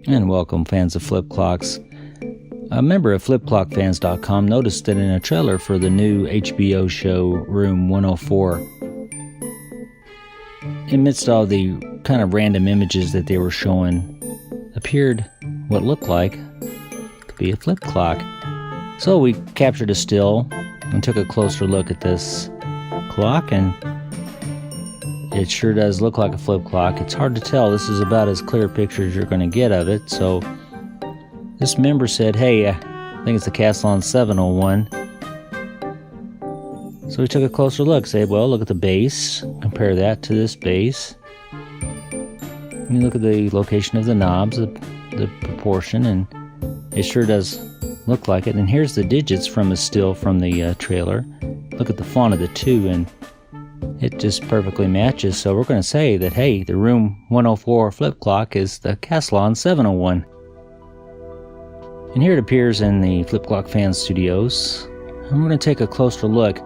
And welcome, fans of flip clocks. A member of flipclockfans.com noticed that in a trailer for the new HBO show Room 104, amidst all the kind of random images that they were showing, appeared what looked like to be a flip clock. So we captured a still and took a closer look at this clock, and it sure does look like a flip clock. It's hard to tell. This is about as clear a picture as you're going to get of it. So this member said, hey, I think it's the Caslon 701. So we took a closer look. Say, well, look at the base. Compare that to this base. You look at the location of the knobs, the proportion, and it sure does look like it. And here's the digits from a still from the trailer. Look at the font of the 2, and it just perfectly matches. So we're going to say that, hey, the Room 104 flip clock is the Caslon 701. And here it appears in the Flip Clock Fan Studios. And we're going to take a closer look.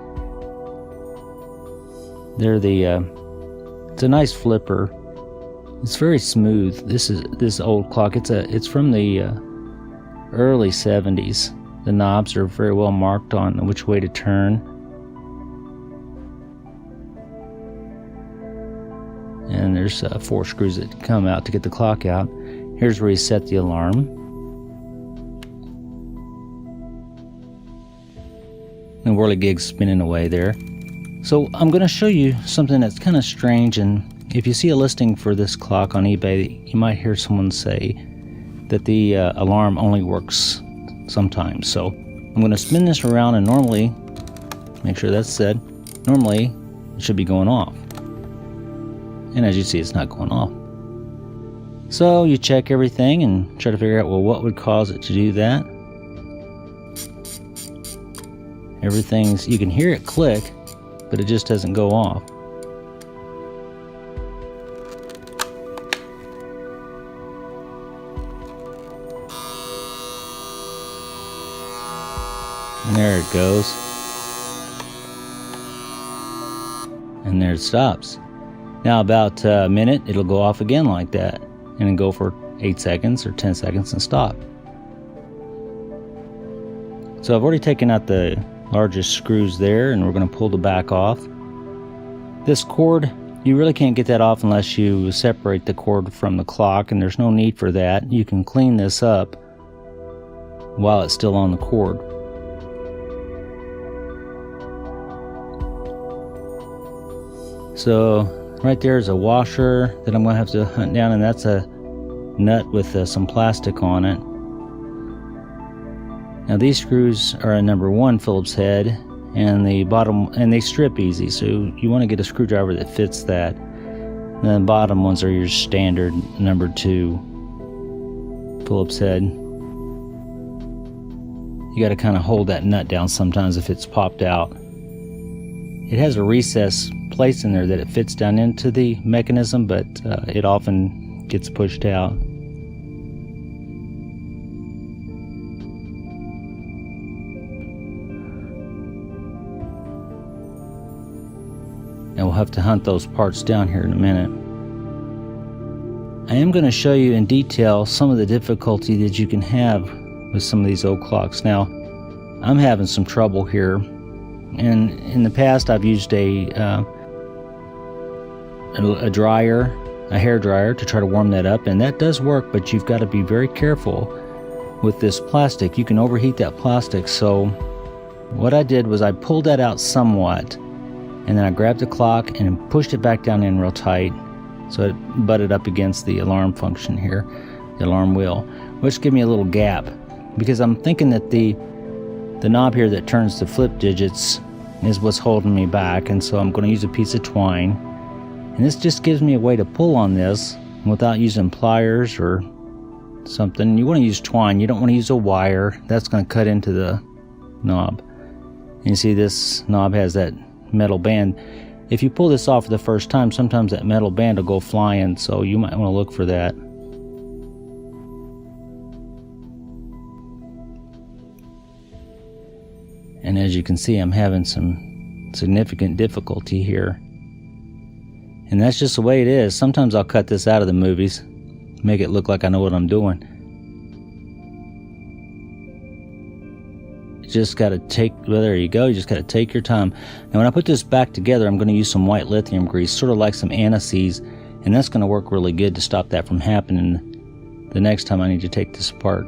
It's a nice flipper. It's very smooth. This old clock. It's from the early 70s. The knobs are very well marked on which way to turn. And there's 4 screws that come out to get the clock out. Here's where you set the alarm. And whirligig's spinning away there. So I'm going to show you something that's kind of strange, and if you see a listing for this clock on eBay, you might hear someone say that the alarm only works sometimes. So I'm going to spin this around, and normally, make sure that's set, normally it should be going off. And as you see, it's not going off. So you check everything and try to figure out, well, what would cause it to do that? You can hear it click, but it just doesn't go off. And there it goes. And there it stops. Now about a minute, it'll go off again like that, and then go for 8 seconds or 10 seconds and stop. So I've already taken out the largest screws there, and we're going to pull the back off. This cord, you really can't get that off unless you separate the cord from the clock, and there's no need for that. You can clean this up while it's still on the cord. So right there is a washer that I'm going to have to hunt down, and that's a nut with some plastic on it. Now these screws are a number 1 Phillips head, and the bottom, and they strip easy, so you want to get a screwdriver that fits that. And then the bottom ones are your standard number 2 Phillips head. You got to kind of hold that nut down sometimes if it's popped out. It has a recess place in there that it fits down into the mechanism, but it often gets pushed out. And we'll have to hunt those parts down here in a minute. I am going to show you in detail some of the difficulty that you can have with some of these old clocks. Now, I'm having some trouble here, and in the past I've used a dryer, a hair dryer, to try to warm that up, and that does work, but you've got to be very careful with this plastic. You can overheat that plastic. So what I did was I pulled that out somewhat, and then I grabbed the clock and pushed it back down in real tight so it butted up against the alarm function here, the alarm wheel, which gave me a little gap, because I'm thinking that the knob here that turns the flip digits is what's holding me back, and so I'm going to use a piece of twine, and this just gives me a way to pull on this without using pliers or something. You want to use twine, you don't want to use a wire. That's going to cut into the knob. And you see this knob has that metal band. If you pull this off for the first time, sometimes that metal band will go flying, so you might want to look for that. And as you can see, I'm having some significant difficulty here. And that's just the way it is. Sometimes I'll cut this out of the movies. make it look like I know what I'm doing. You just got to take, well, there you go, you just got to take your time. Now when I put this back together, I'm going to use some white lithium grease, sort of like some anise, and that's going to work really good to stop that from happening the next time I need to take this apart.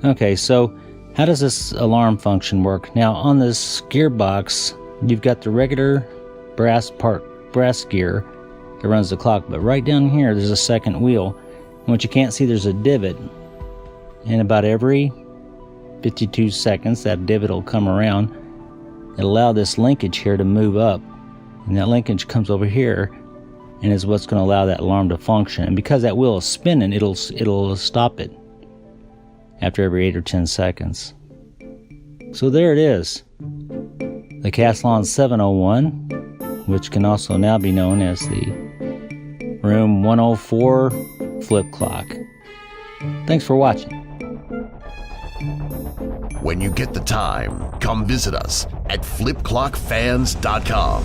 Okay, so how does this alarm function work? Now on this gearbox, you've got the regular brass gear that runs the clock, but right down here there's a second wheel. And what you can't see, there's a divot, and about every 52 seconds that divot will come around. It'll allow this linkage here to move up, and that linkage comes over here and is what's going to allow that alarm to function. And because that wheel is spinning, it'll stop it after every 8 or 10 seconds. So there it is, the Caslon 701, which can also now be known as the Room 104 flip clock. Thanks for watching. When you get the time, come visit us at flipclockfans.com.